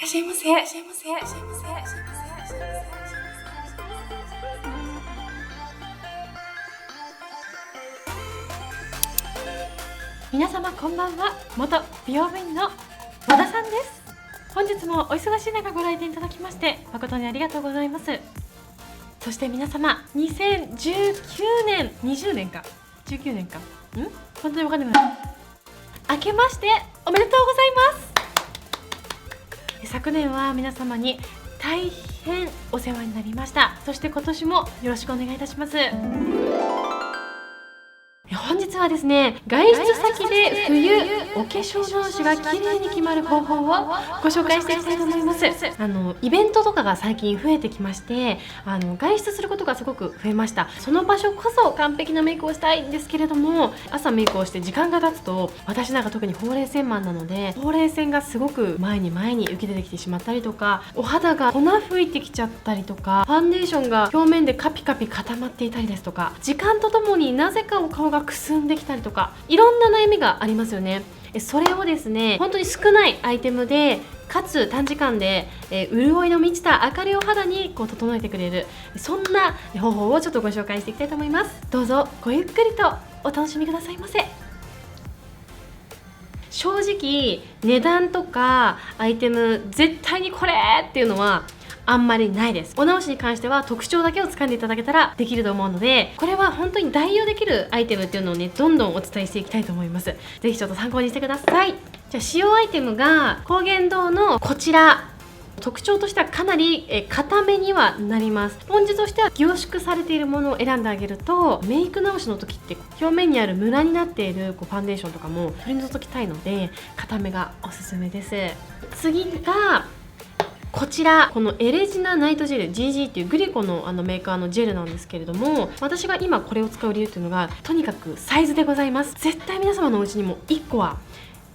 らっしゃいませ。いらっしゃいませ。いらっしゃいませ。いらっしゃいませ。皆様こんばんは。元美容部員の和田さんです。本日もお忙しい中ご来店いただきまして誠にありがとうございます。そして皆様、2019年、20年か19年か本当にわかんない。明けましておめでとうございます。昨年は皆様に大変お世話になりました。そして今年もよろしくお願いいたします。本日はですね、外出先で冬お化粧直しが綺麗に決まる方法をご紹介していきたいと思います。イベントとかが最近増えてきまして、外出することがすごく増えました。その場所こそ完璧なメイクをしたいんですけれども、朝メイクをして時間が経つと、私なんか特にほうれい線マンなので、ほうれい線がすごく前に浮き出てきてしまったりとか、お肌が粉吹いてきちゃったりとか、ファンデーションが表面でカピカピ固まっていたりですとか、時間とともになぜかお顔がくすんできたりとか、いろんな悩みがありますよね。それをですね、本当に少ないアイテムでかつ短時間で、潤いの満ちた明るいお肌に整えてくれる、そんな方法をちょっとご紹介していきたいと思います。どうぞごゆっくりとお楽しみくださいませ。正直値段とかアイテム絶対にこれっていうのはあんまりないです。お直しに関しては特徴だけを掴んでいただけたらできると思うので、これは本当に代用できるアイテムっていうのをね、どんどんお伝えしていきたいと思います。ぜひちょっと参考にしてください。じゃあ使用アイテムが高原堂のこちら。特徴としてはかなり固めにはなります。スポンジとしては凝縮されているものを選んであげると、メイク直しの時って表面にあるムラになっているファンデーションとかも取り除きたいので、固めがおすすめです。次がこちら、このエレジナナイトジェル GG っていうグリコのメーカーのジェルなんですけれども、私が今これを使う理由っていうのが、とにかくサイズでございます。絶対皆様のお家にも1個は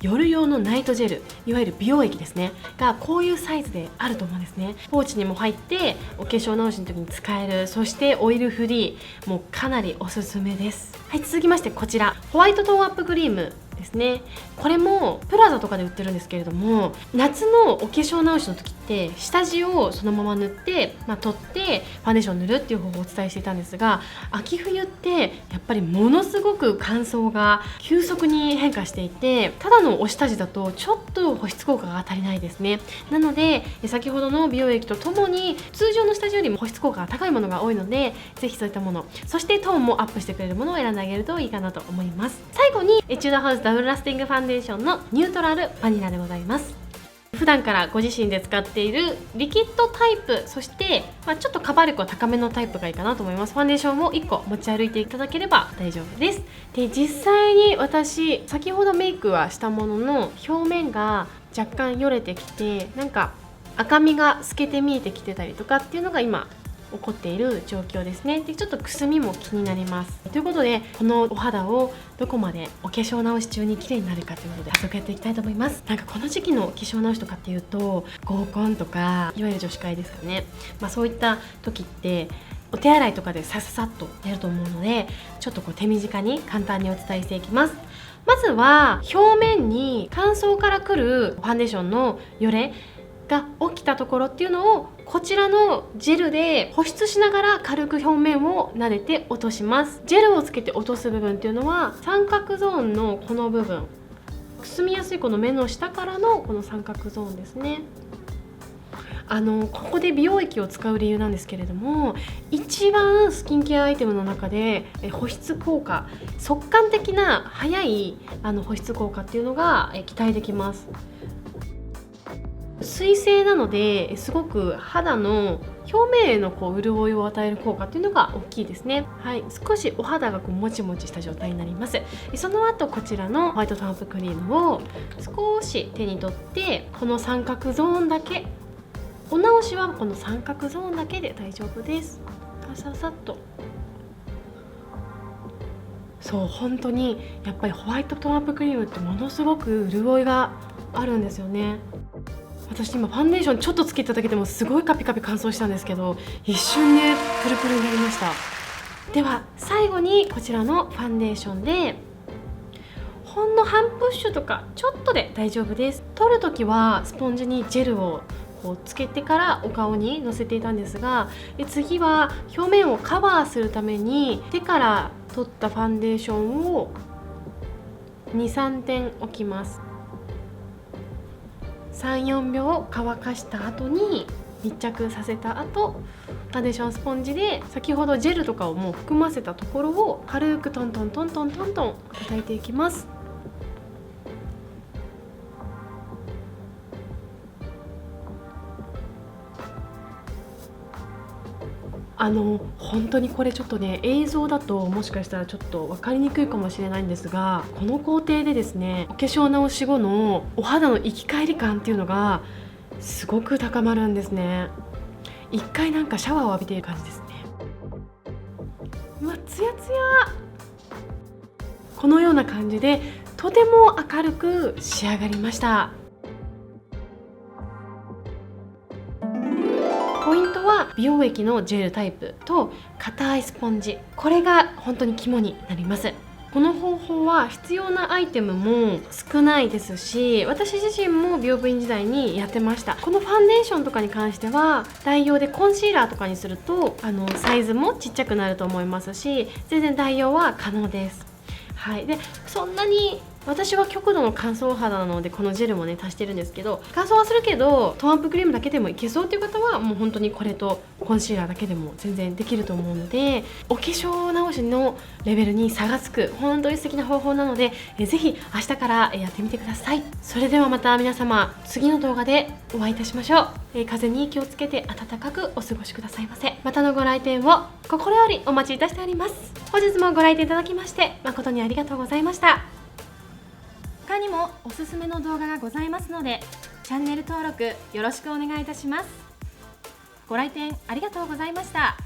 夜用のナイトジェル、いわゆる美容液ですねが、こういうサイズであると思うんですね。ポーチにも入ってお化粧直しの時に使える、そしてオイルフリー、もうかなりおすすめです。はい、続きましてこちらホワイトトーンアップクリームですね。これもプラザとかで売ってるんですけれども、夏のお化粧直しの時って下地をそのまま塗って、取ってファンデーションを塗るっていう方法をお伝えしていたんですが、秋冬ってやっぱりものすごく乾燥が急速に変化していて、ただのお下地だとちょっと保湿効果が足りないですね。なので先ほどの美容液とともに通常の下地よりも保湿効果が高いものが多いので、ぜひそういったもの、そしてトーンもアップしてくれるものを選んであげるといいかなと思います。最後にエチュードハウスダブルラスティングファンデーションのニュートラルバニラでございます。普段からご自身で使っているリキッドタイプ、そして、ちょっとカバー力は高めのタイプがいいかなと思います。ファンデーションを1個持ち歩いていただければ大丈夫です。で、実際に私先ほどメイクはしたものの、表面が若干よれてきて、なんか赤みが透けて見えてきてたりとかっていうのが今起こっている状況ですね。で、ちょっとくすみも気になります。ということで、このお肌をどこまでお化粧直し中に綺麗になるかということで早速やっていきたいと思います。なんかこの時期のお化粧直しとかっていうと、合コンとかいわゆる女子会ですかね、そういった時ってお手洗いとかでさっとやると思うので、ちょっと手短に簡単にお伝えしていきます。まずは表面に乾燥からくるファンデーションのよれが起きたところっていうのを、こちらのジェルで保湿しながら軽く表面を撫でて落とします。ジェルをつけて落とす部分っていうのは三角ゾーンのこの部分、くすみやすいこの目の下からのこの三角ゾーンですね。ここで美容液を使う理由なんですけれども、一番スキンケアアイテムの中で保湿効果、速乾的な早い保湿効果っていうのが期待できます。水性なのですごく肌の表面への潤いを与える効果っていうのが大きいですね。はい、少しお肌がもちもちした状態になります。その後こちらのホワイトトーンアップクリームを少し手に取って、この三角ゾーンだけ、お直しはこの三角ゾーンだけで大丈夫です。ささっと。そう、本当にやっぱりホワイトトーンアップクリームってものすごく潤いがあるんですよね。私今ファンデーションちょっとつけただけでもすごいカピカピ乾燥したんですけど、一瞬でプルプルになりました。では最後にこちらのファンデーションでほんの半プッシュとかちょっとで大丈夫です。取るときはスポンジにジェルをこうつけてからお顔にのせていたんですが、次は表面をカバーするために手から取ったファンデーションを 2,3 点置きます。3,4 秒乾かした後に密着させた後、ファンデーションスポンジで先ほどジェルとかをもう含ませたところを軽くトントントントントントン叩いていきます。本当にこれちょっとね、映像だともしかしたらちょっと分かりにくいかもしれないんですが、この工程でですね、お化粧直し後のお肌の生き返り感っていうのがすごく高まるんですね。一回なんかシャワーを浴びている感じですね。うわ、ツヤツヤ。このような感じでとても明るく仕上がりました。ポイントは美容液のジェルタイプと硬いスポンジ、これが本当に肝になります。この方法は必要なアイテムも少ないですし、私自身も美容部員時代にやってました。このファンデーションとかに関しては代用でコンシーラーとかにするとサイズもちっちゃくなると思いますし、全然代用は可能です。はい、でそんなに私は極度の乾燥肌なのでこのジェルもね足してるんですけど、乾燥はするけどトーンアップクリームだけでもいけそうっていう方はもう本当にこれとコンシーラーだけでも全然できると思うので、お化粧直しのレベルに差がつく本当に素敵な方法なので、ぜひ明日からやってみてください。それではまた皆様次の動画でお会いいたしましょう。風邪に気をつけて暖かくお過ごしくださいませ。またのご来店を心よりお待ちいたしております。本日もご来店いただきまして誠にありがとうございました。他にもおすすめの動画がございますので、チャンネル登録よろしくお願いいたします。ご来店ありがとうございました。